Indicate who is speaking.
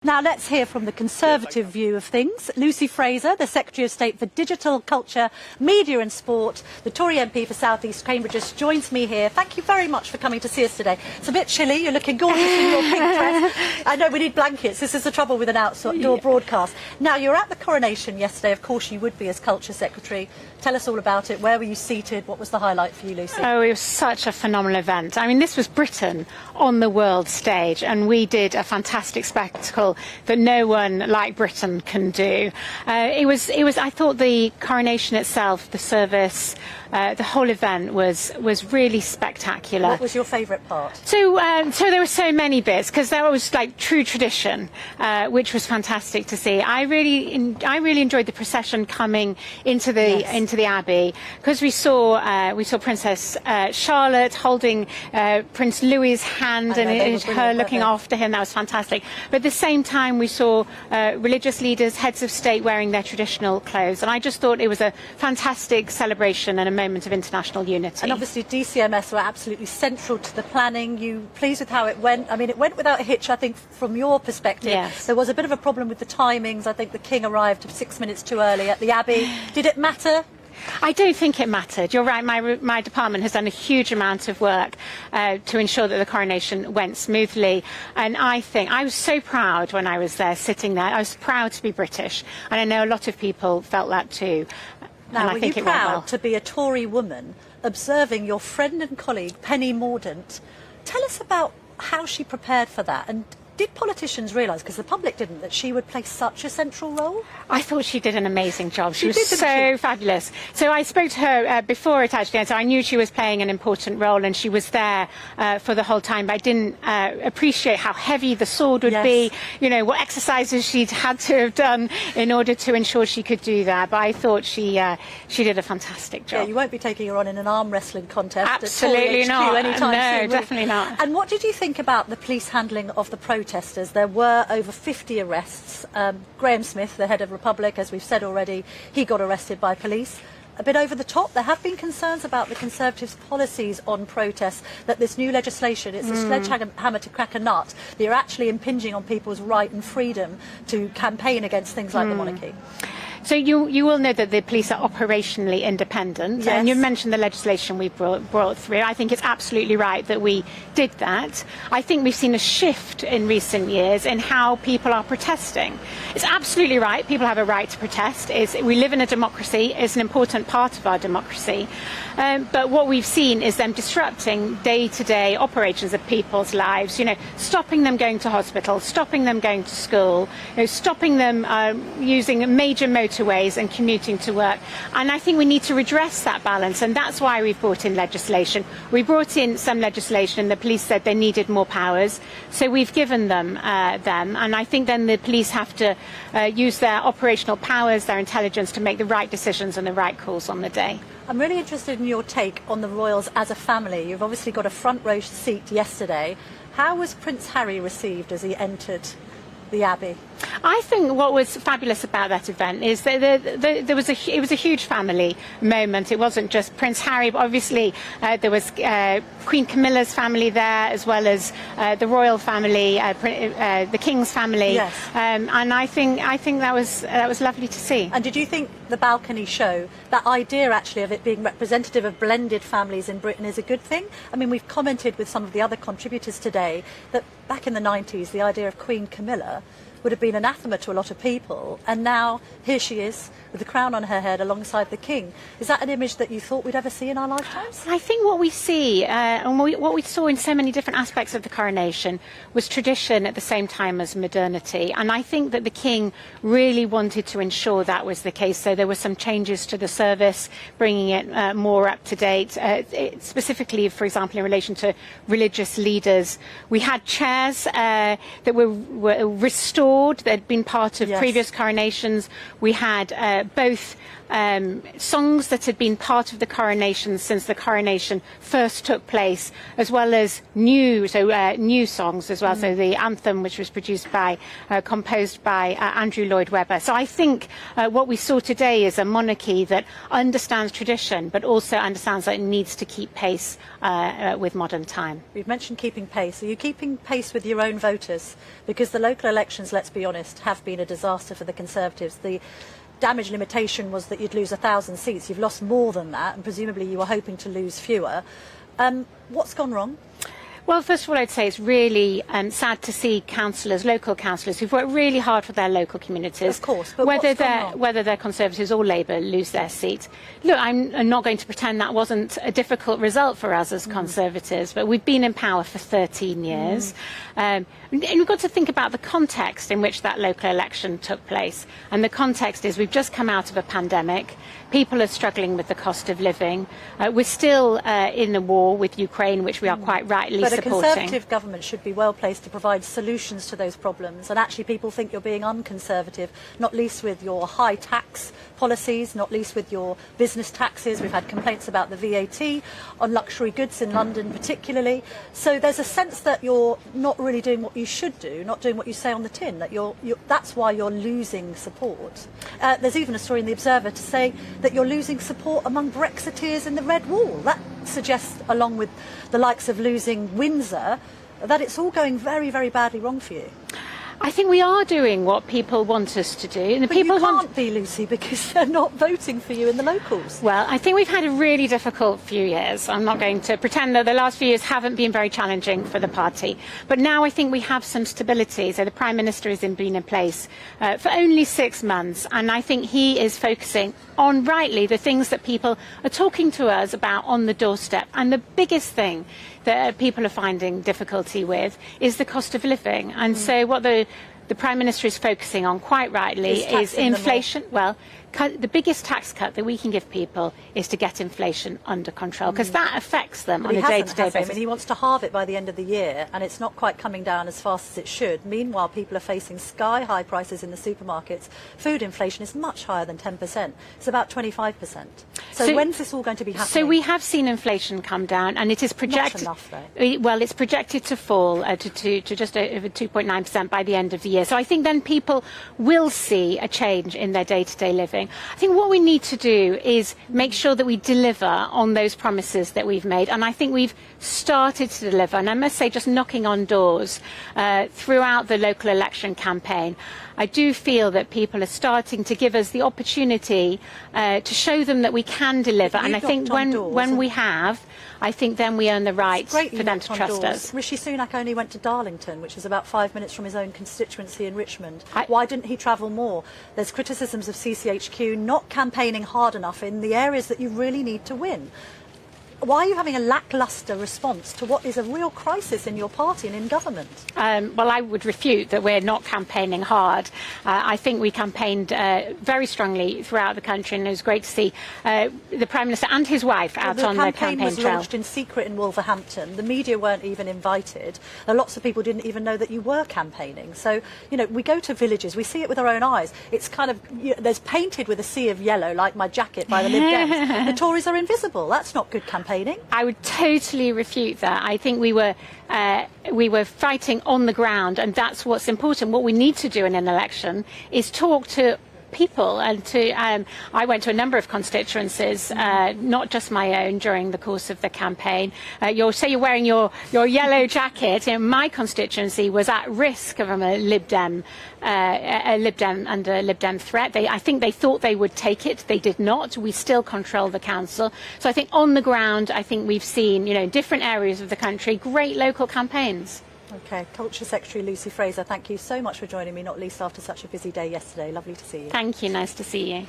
Speaker 1: Now let's hear from the Conservative view of things. Lucy Fraser, the Secretary of State for Digital, Culture, Media and Sport, the Tory MP for South East Cambridge, joins me here. Thank you very much for coming to see us today. It's a bit chilly, you're looking gorgeous in your pink dress. I know we need blankets, this is the trouble with an outdoor broadcast. Now you're at the Coronation yesterday, of course you would be as Culture Secretary. Tell us all about it. Where were you seated? What was the highlight for you, Lucy?
Speaker 2: Oh, it was such a phenomenal event. I mean, this was Britain on the world stage, and we did a fantastic spectacle that no one like Britain can do. I thought the coronation itself, the service, the whole event was really spectacular.
Speaker 1: What was your favourite part?
Speaker 2: So there were so many bits, because there was like true tradition, which was fantastic to see. I really enjoyed the procession coming into the Abbey, because we saw Princess Charlotte holding Prince Louis's hand and her looking after him. That was fantastic. But at the same time, we saw religious leaders, heads of state wearing their traditional clothes, and I just thought it was a fantastic celebration and a moment of international unity.
Speaker 1: And obviously DCMS were absolutely central to the planning. You pleased with how it went? I mean, it went without a hitch, I think, from your perspective.
Speaker 2: Yes.
Speaker 1: There was a bit of a problem with the timings. I think the King arrived 6 minutes too early at the Abbey. Did it matter?
Speaker 2: I don't think it mattered. You're right, my department has done a huge amount of work to ensure that the coronation went smoothly. And I was so proud when I was there, sitting there. I was proud to be British. And I know a lot of people felt that too.
Speaker 1: Now, were you proud to be a Tory woman observing your friend and colleague, Penny Mordaunt? Tell us about how she prepared for that. And did politicians realise, because the public didn't, that she would play such a central role?
Speaker 2: I thought she did an amazing job. She was so fabulous. So I spoke to her before it actually, so I knew she was playing an important role, and she was there for the whole time. But I didn't appreciate how heavy the sword would be, you know, what exercises she'd had to have done in order to ensure she could do that. But I thought she did a fantastic job.
Speaker 1: Yeah, you won't be taking her on in an arm wrestling contest.
Speaker 2: Absolutely not.
Speaker 1: Anytime
Speaker 2: no,
Speaker 1: soon,
Speaker 2: definitely not.
Speaker 1: And what did you think about the police handling of the protesters? There were over 50 arrests. Graham Smith, the head of Republic, as we've said already, he got arrested by police. A bit over the top. There have been concerns about the Conservatives' policies on protests, that this new legislation, it's a sledgehammer to crack a nut. They're actually impinging on people's right and freedom to campaign against things like the monarchy.
Speaker 2: So you will know that the police are operationally independent, and you mentioned the legislation we brought through. I think it's absolutely right that we did that. I think we've seen a shift in recent years in how people are protesting. It's absolutely right. People have a right to protest. We live in a democracy. It's an important part of our democracy. But what we've seen is them disrupting day-to-day operations of people's lives. You know, stopping them going to hospital, stopping them going to school, stopping them using major motorways and commuting to work. And I think we need to redress that balance, and that's why we've brought in legislation. We brought in some legislation, and the police said they needed more powers, so we've given them and I think then the police have to use their operational powers, their intelligence, to make the right decisions and the right calls on the day.
Speaker 1: I'm really interested in your take on the royals as a family. You've obviously got a front row seat yesterday. How was Prince Harry received as he entered the Abbey?
Speaker 2: I think what was fabulous about that event is that it was a huge family moment. It wasn't just Prince Harry, but obviously there was Queen Camilla's family there, as well as the royal family, the King's family.
Speaker 1: Yes.
Speaker 2: And I think that was lovely to see.
Speaker 1: And did you think the balcony show, that idea actually of it being representative of blended families in Britain, is a good thing? I mean, we've commented with some of the other contributors today that back in the 90s, the idea of Queen Camilla would have been anathema to a lot of people, and now here she is with the crown on her head alongside the King. Is that an image that you thought we'd ever see in our lifetimes?
Speaker 2: I think what we see, and what we saw in so many different aspects of the coronation, was tradition at the same time as modernity. And I think that the King really wanted to ensure that was the case. So there were some changes to the service, bringing it more up to date, specifically, for example, in relation to religious leaders. We had chairs that were restored, that had been part of previous coronations. We had both songs that had been part of the coronation since the coronation first took place, as well as new songs as well. So the anthem, which was composed by Andrew Lloyd Webber. So I think what we saw today is a monarchy that understands tradition, but also understands that it needs to keep pace with modern time.
Speaker 1: We've mentioned keeping pace. Are you keeping pace with your own voters? Because the local elections, let's be honest, have been a disaster for the Conservatives. The damage limitation was that you'd lose 1,000 seats. You've lost more than that, and presumably you were hoping to lose fewer. What's gone wrong?
Speaker 2: Well, first of all, I'd say it's really sad to see councillors, local councillors, who've worked really hard for their local communities.
Speaker 1: Of course, but
Speaker 2: whether they're Conservatives or Labour, lose their seat. Look, I'm not going to pretend that wasn't a difficult result for us as Conservatives, but we've been in power for 13 years. And we've got to think about the context in which that local election took place. And the context is we've just come out of a pandemic. People are struggling with the cost of living. We're still in a war with Ukraine, which we are quite rightly supporting.
Speaker 1: But a Conservative government should be well placed to provide solutions to those problems. And actually people think you're being unconservative, not least with your high tax policies, not least with your business taxes. We've had complaints about the VAT on luxury goods in London particularly. So there's a sense that you're not really doing what you should do, not doing what you say on the tin, that that's why you're losing support. There's even a story in The Observer to say that you're losing support among Brexiteers in the Red Wall. That suggests, along with the likes of losing Windsor, that it's all going very, very badly wrong for you.
Speaker 2: I think we are doing what people want us to do. And
Speaker 1: but you can't be, Lucy, because they're not voting for you in the locals.
Speaker 2: Well, I think we've had a really difficult few years. I'm not going to pretend that the last few years haven't been very challenging for the party. But now I think we have some stability. So the Prime Minister has been in place for only 6 months. And I think he is focusing on, rightly, the things that people are talking to us about on the doorstep. And the biggest thing that people are finding difficulty with is the cost of living. And so what the Prime Minister is focusing on, quite rightly, is inflation. Well, the biggest tax cut that we can give people is to get inflation under control, because that affects them on a day-to-day basis.
Speaker 1: I mean, he wants to halve it by the end of the year, and it's not quite coming down as fast as it should. Meanwhile, people are facing sky-high prices in the supermarkets. Food inflation is much higher than 10%. It's about 25%. So when's this all going to be happening?
Speaker 2: So we have seen inflation come down, and it is projected.
Speaker 1: Not enough, though.
Speaker 2: Well, it's projected to fall to just over 2.9% by the end of the year. So I think then people will see a change in their day-to-day living. I think what we need to do is make sure that we deliver on those promises that we've made, and I think we've started to deliver. And I must say, just knocking on doors throughout the local election campaign, I do feel that people are starting to give us the opportunity to show them that we can deliver. And I think when we have, I think then we earn the right for them to trust us.
Speaker 1: Rishi Sunak only went to Darlington, which is about 5 minutes from his own constituency in Richmond. Why didn't he travel more? There's criticisms of CCHQ not campaigning hard enough in the areas that you really need to win. Why are you having a lacklustre response to what is a real crisis in your party and in government?
Speaker 2: Well, I would refute that we're not campaigning hard. I think we campaigned very strongly throughout the country, and it was great to see the Prime Minister and his wife out on the campaign trail.
Speaker 1: The campaign was launched in secret in Wolverhampton. The media weren't even invited. Lots of people didn't even know that you were campaigning. So, you know, we go to villages, we see it with our own eyes. It's kind of, there's painted with a sea of yellow, like my jacket by the Lib Dems. The Tories are invisible. That's not good campaigning.
Speaker 2: I would totally refute that. I think we were fighting on the ground, and that's what's important. What we need to do in an election is talk to people, and I went to a number of constituencies, not just my own, during the course of the campaign. You're wearing your yellow jacket. My constituency was at risk from a Lib Dem threat. I think they thought they would take it. They did not. We still control the council. So I think on the ground, I think we've seen, in different areas of the country, great local campaigns.
Speaker 1: Okay, Culture Secretary Lucy Fraser, thank you so much for joining me, not least after such a busy day yesterday. Lovely to see you.
Speaker 2: Thank you, nice to see you.